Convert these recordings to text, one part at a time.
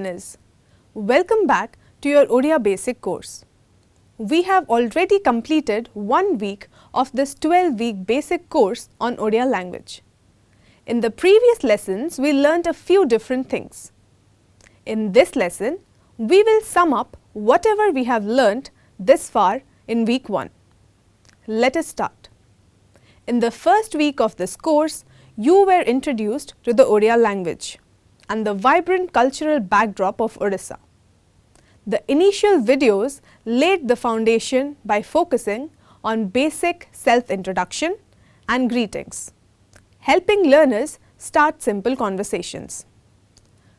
learners, welcome back to your Odia Basic course. We have already completed 1 week of this 12-week basic course on Odia language. In the previous lessons, we learnt a few different things. In this lesson, we will sum up whatever we have learnt this far in week 1. Let us start. In the first week of this course, you were introduced to the Odia language and the vibrant cultural backdrop of Odisha. The initial videos laid the foundation by focusing on basic self-introduction and greetings, helping learners start simple conversations.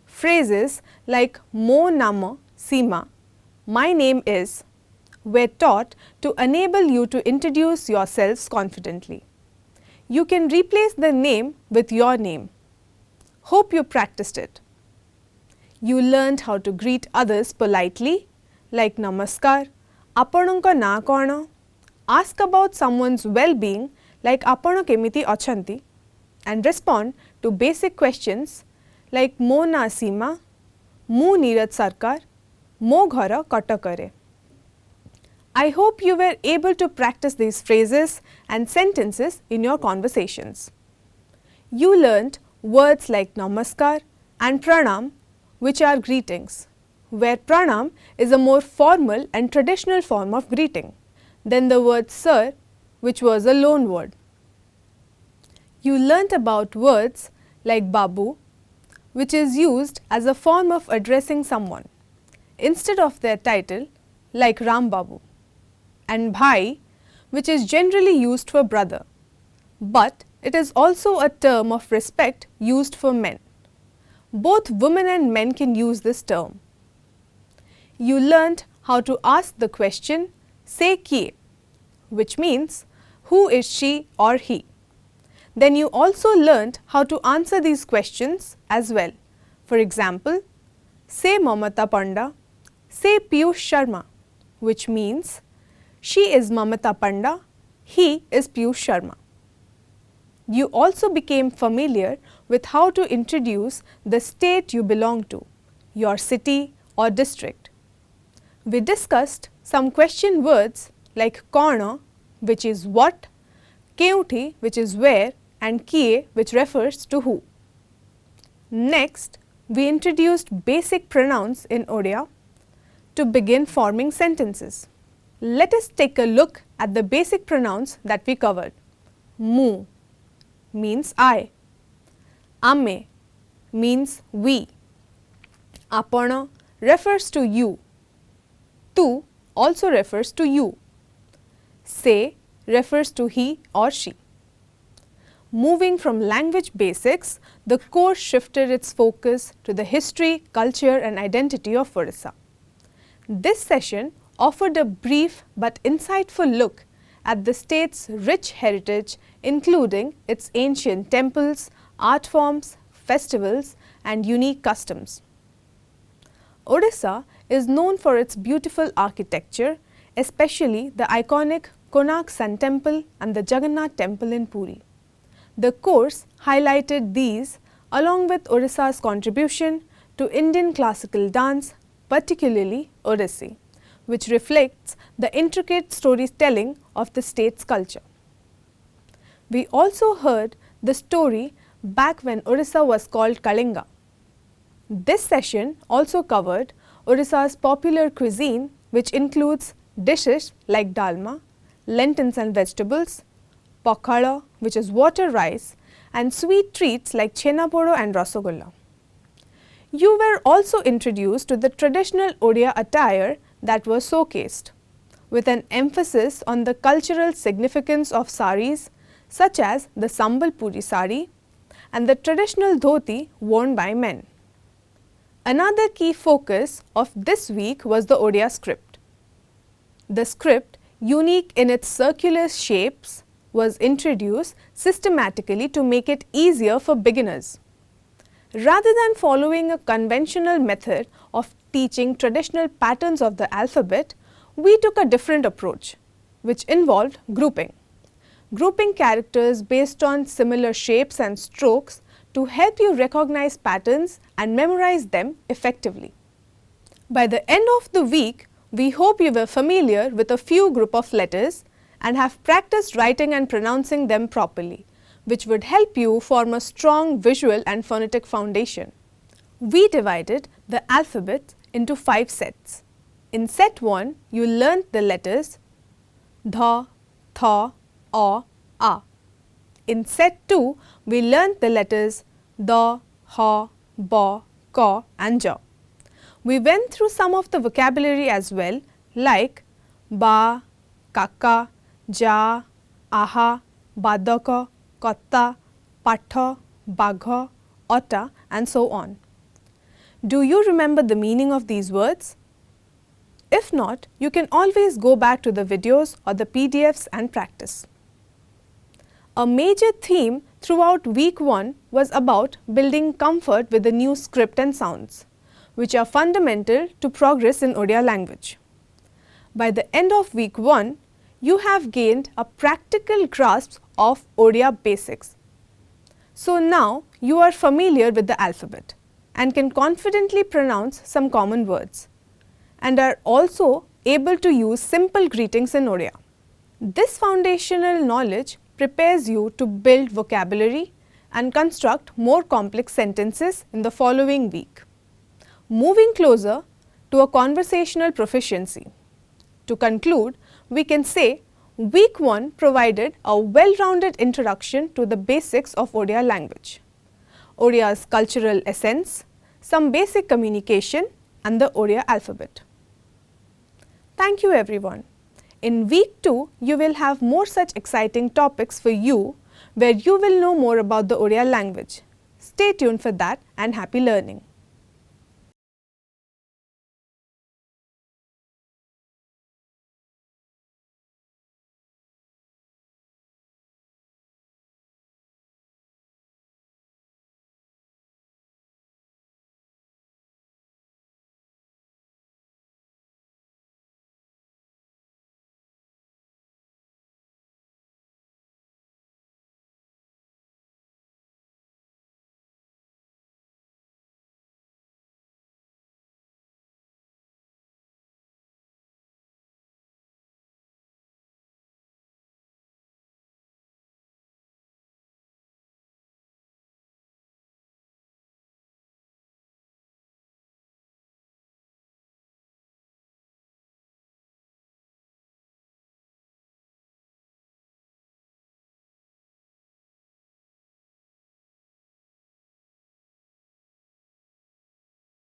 Phrases like Mo Nama Seema, my name is, were taught to enable you to introduce yourselves confidently. You can replace the name with your name. Hope you practiced it. You learned how to greet others politely like Namaskar, Apananka na kona, ask about someone's well-being like Apana kemiti achanti, and respond to basic questions like Mo na Seema, Mu Neeraj Sarkar, Mo ghara katakare. I hope you were able to practice these phrases and sentences in your conversations. You learnt words like Namaskar and Pranam, which are greetings, where Pranam is a more formal and traditional form of greeting than the word Sir, which was a loan word. You learnt about words like Babu, which is used as a form of addressing someone instead of their title like Ram Babu, and Bhai, which is generally used for brother, but it is also a term of respect used for men. Both women and men can use this term. You learnt how to ask the question "Se kiye," which means who is she or he. Then you also learnt how to answer these questions as well. For example, "Se Mamata Panda," "Se Piyush Sharma," which means she is Mamata Panda, he is Piyush Sharma. You also became familiar with how to introduce the state you belong to, your city or district. We discussed some question words like Kauna, which is what, Keuthi, which is where, and Kiye, which refers to who. Next, we introduced basic pronouns in Odia to begin forming sentences. Let us take a look at the basic pronouns that we covered. Mu means I. Ame means we. Apana refers to you. Tu also refers to you. Se refers to he or she. Moving from language basics, the course shifted its focus to the history, culture and identity of Odisha. This session offered a brief but insightful look at the state's rich heritage, including its ancient temples, art forms, festivals and unique customs. Odisha is known for its beautiful architecture, especially the iconic Konark Sun Temple and the Jagannath Temple in Puri. The course highlighted these along with Odisha's contribution to Indian classical dance, particularly Odissi, which reflects the intricate storytelling of the state's culture. We also heard the story back when Odisha was called Kalinga. This session also covered Odisha's popular cuisine, which includes dishes like dalma, lentils and vegetables, pakhala, which is water rice, and sweet treats like chhenaporo and rasagolla. You were also introduced to the traditional Odia attire that was showcased, with an emphasis on the cultural significance of saris such as the Sambalpuri sari and the traditional dhoti worn by men. Another key focus of this week was the Odia script. The script, unique in its circular shapes, was introduced systematically to make it easier for beginners. Rather than following a conventional method of teaching traditional patterns of the alphabet, we took a different approach, which involved grouping. Grouping characters based on similar shapes and strokes to help you recognize patterns and memorize them effectively. By the end of the week, we hope you were familiar with a few group of letters and have practiced writing and pronouncing them properly, which would help you form a strong visual and phonetic foundation. We divided the alphabet into 5 sets. In set 1, you learnt the letters dha, tha, a, a. In set 2, we learnt the letters da, ha, ba, ka and ja. We went through some of the vocabulary as well, like ba, kaka, ja, aha, badaka, kotta, patha, bagha, otta and so on. Do you remember the meaning of these words? If not, you can always go back to the videos or the PDFs and practice. A major theme throughout week 1 was about building comfort with the new script and sounds, which are fundamental to progress in Odia language. By the end of week 1, you have gained a practical grasp of Odia basics. So now you are familiar with the alphabet and can confidently pronounce some common words, and are also able to use simple greetings in Odia. This foundational knowledge prepares you to build vocabulary and construct more complex sentences in the following week, moving closer to a conversational proficiency. To conclude, we can say week 1 provided a well-rounded introduction to the basics of Odia language, Odia's cultural essence, some basic communication and the Odia alphabet. Thank you everyone. In week 2, you will have more such exciting topics for you where you will know more about the Odia language. Stay tuned for that and happy learning.